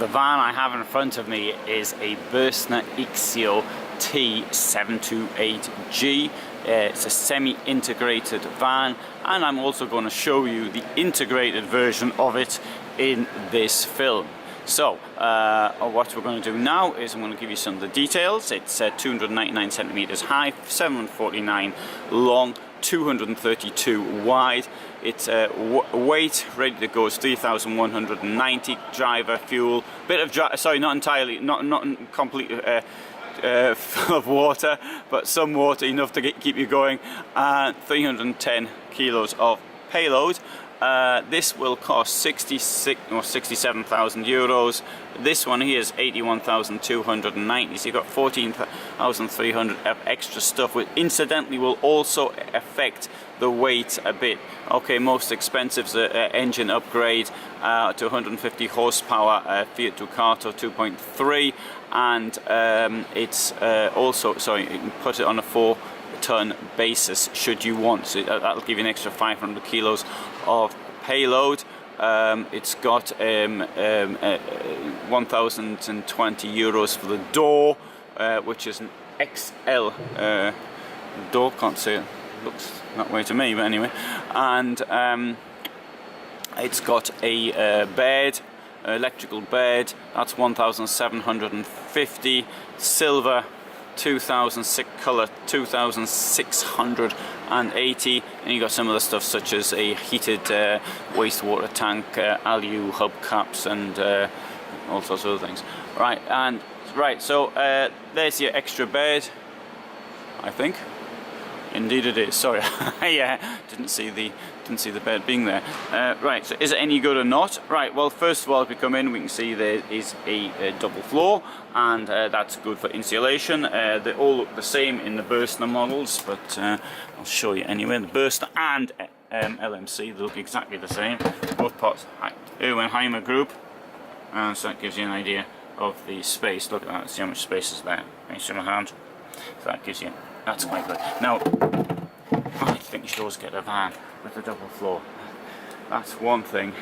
The van I have in front of me is a Burstner Ixeo T728G. It's a semi-integrated van, and I'm also going to show you the integrated version of it in this film. So what we're going to do now is I'm going to give you some of the details. It's 299 centimeters high, 749 long, 232 wide. It's weight ready to go is 3,190. Driver, fuel, bit of sorry, not entirely, not completely full of water, but some water enough to keep you going. 310 kilos of payload. This will cost 67,000 euros. This one here is 81,290. So you've got 14,300 of extra stuff, which incidentally will also affect the weight a bit. Okay, most expensive is an engine upgrade to 150 horsepower, Fiat Ducato 2.3, and it's also, sorry, you can put it on a 4-ton basis should you want. So that'll give you an extra 500 kilos of payload. It's got 1,020 euros for the door, which is an XL door. Can't see it, looks that way to me, but anyway. And it's got a bed, electrical bed. That's 1,750. Silver 2,006, color 2,680, and you got some of the stuff such as a heated wastewater tank, alu hubcaps, and all sorts of other things. So there's your extra bed, I think. Indeed it is. Sorry, yeah, didn't see the bed being there. Right, so is it any good or not? Right, well, first of all, if we come in, we can see there is a double floor, and that's good for insulation. They all look the same in the Burstner models, but I'll show you anyway. The Burstner and LMC, they look exactly the same. Both parts, Hymer group, and so that gives you an idea of the space. Look at that, see how much space is there. Can you see my hand? So that gives you, that's quite good. Now, I think you should always get a van with a double floor. That's one thing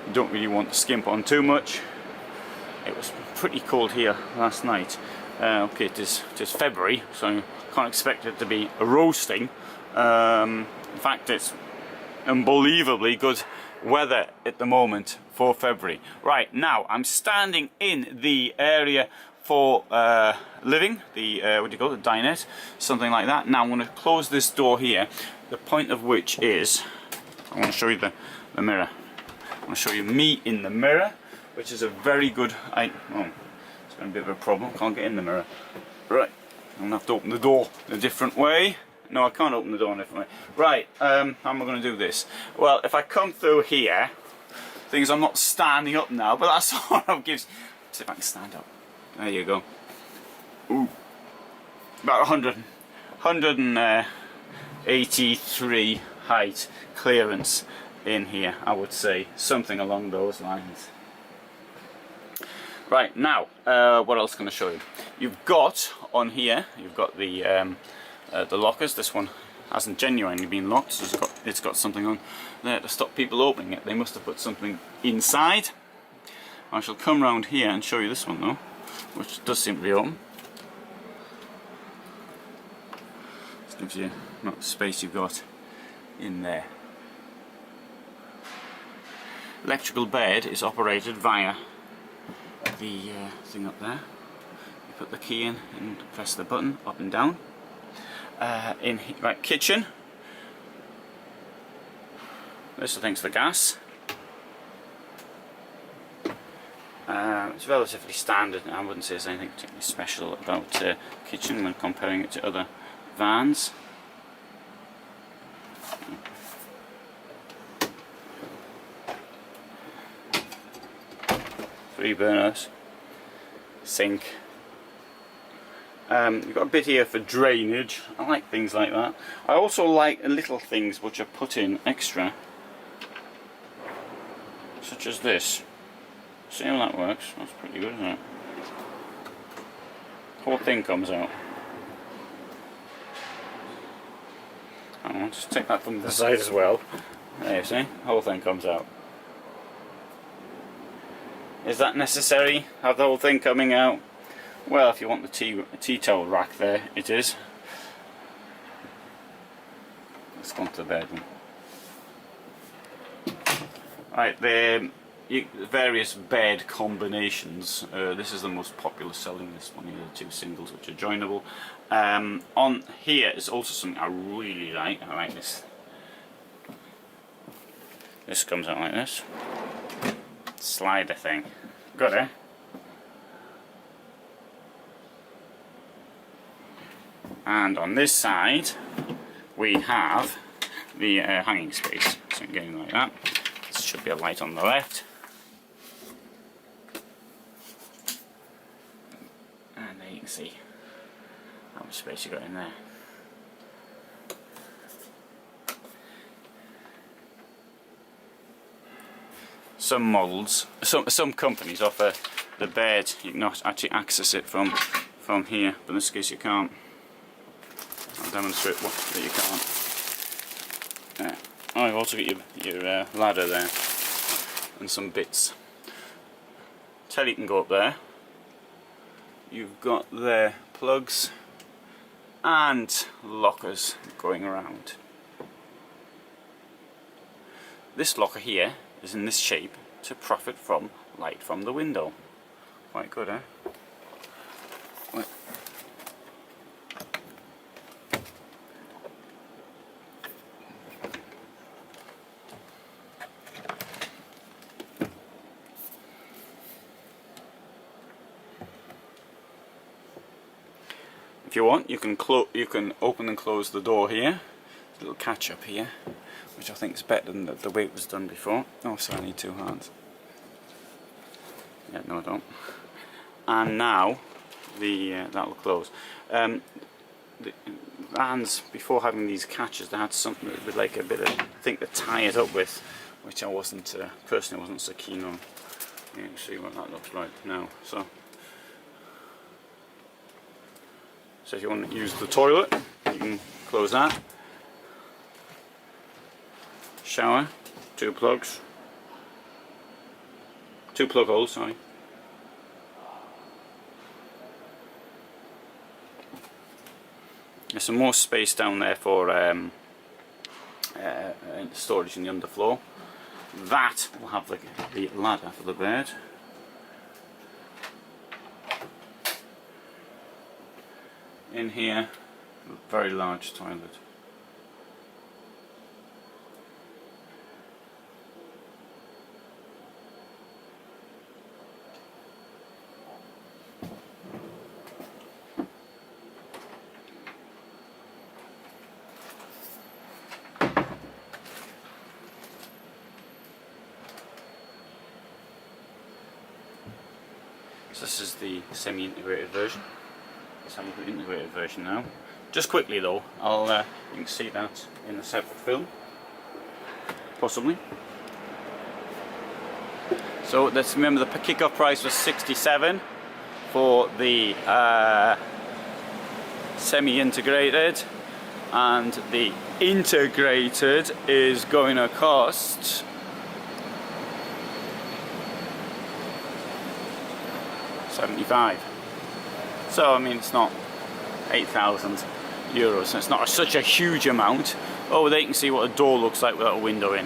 you don't really want to skimp on too much. It was pretty cold here last night. Okay, it is February, so you can't expect it to be roasting. In fact, it's unbelievably good weather at the moment for February. Right, now I'm standing in the area for living, the what do you call it, the dinette, something like that. Now I'm going to close this door here, the point of which is, I want to show you the mirror. I want to show you me in the mirror, which is a very good, oh, it's been a bit of a problem, can't get in the mirror. Right, I'm going to have to open the door in a different way. No, I can't open the door in a different way. Right, how am I going to do this? Well, if I come through here, things I'm not standing up now, but that sort of gives, let's see if I can stand up. There you go. Ooh. About 183 height clearance in here, I would say. Something along those lines. Right, now, what else can I show you? You've got, on here, you've got the lockers. This one hasn't genuinely been locked, so it's got something on there to stop people opening it. They must have put something inside. I shall come round here and show you this one though, which does seem to be open. This gives you not the space you've got in there. Electrical bed is operated via the thing up there. You put the key in and press the button up and down. Right, kitchen. This I think's the gas. It's relatively standard. I wouldn't say there's anything particularly special about kitchen when comparing it to other vans. Three burners, sink. You've got a bit here for drainage. I like things like that. I also like little things which are put in extra, such as this. See how that works? That's pretty good, isn't it? The whole thing comes out. I'll just take that from the side as well. There you see, the whole thing comes out. Is that necessary? Have the whole thing coming out? Well, if you want the tea towel rack there, it is. Let's go on to the bedroom. Right, the various bed combinations. This is the most popular selling, this one here, the two singles which are joinable. On here is also something I really like. I like this. This comes out like this. Slider thing. Got it? And on this side we have the hanging space. So again like that. This should be a light on the left. And there you can see how much space you got in there. Some models, some companies offer the bed, you can actually access it from here, but in this case you can't. I'll demonstrate that you can't. Oh, you've also got your ladder there and some bits. Telly can go up there. You've got the plugs and lockers going around. This locker here is in this shape to profit from light from the window. Quite good, eh? Wait. If you want, you can open and close the door here. There's a little catch up here, which I think is better than the way it was done before. Oh, sorry, I need two hands. Yeah, no I don't. And now, that'll close. The vans, before having these catches, they had something with like a bit of thing to tie it up with, which I wasn't, personally wasn't so keen on. You can see what that looks like now. So if you want to use the toilet, you can close that. Shower, two plug holes, sorry. There's some more space down there for storage in the underfloor. That will have the ladder for the bed. In here, a very large toilet. So this is the semi-integrated version. Let's have a look at the integrated version now. Just quickly though, you can see that in a separate film, possibly. So let's remember the kick-off price was 67 for the semi-integrated, and the integrated is going to cost £75. So I mean, it's not 8,000 euros, so it's not such a huge amount. Over there you can see what a door looks like without a window in.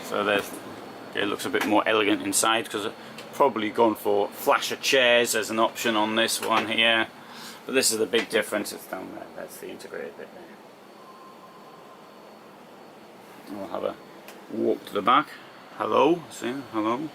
So there's, it looks a bit more elegant inside, because I've probably gone for flasher chairs as an option on this one here. But this is the big difference, it's down there, that's the integrated bit there. We'll have a walk to the back. Hello, see, hello.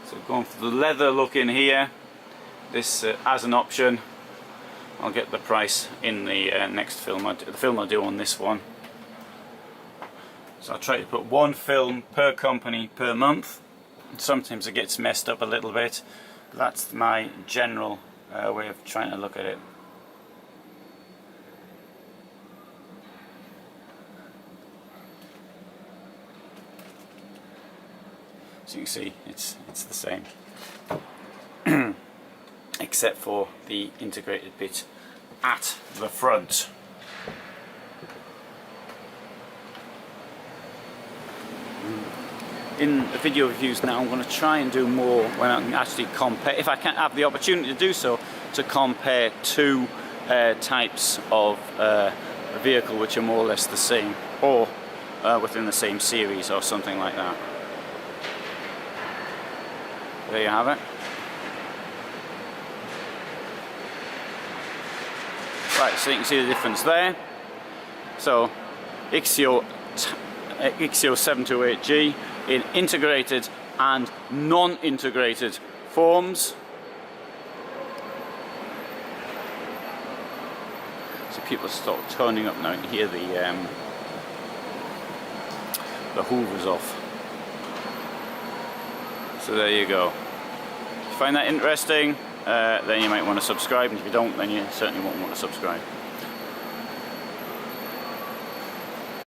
So going for the leather look in here, this as an option. I'll get the price in the next film, the film I do on this one. So I try to put one film per company per month. Sometimes it gets messed up a little bit, but that's my general way of trying to look at it. So you can see it's the same, except for the integrated bit at the front. in the video reviews now, I'm going to try and do more when I can actually compare, if I can have the opportunity to do so, to compare two types of a vehicle which are more or less the same, or within the same series or something like that. There you have it. Right, so you can see the difference there. So Ixeo 728G in integrated and non-integrated forms. So people start turning up now. You can hear the hoovers off. So there you go. If you find that interesting, then you might want to subscribe, and if you don't, then you certainly won't want to subscribe.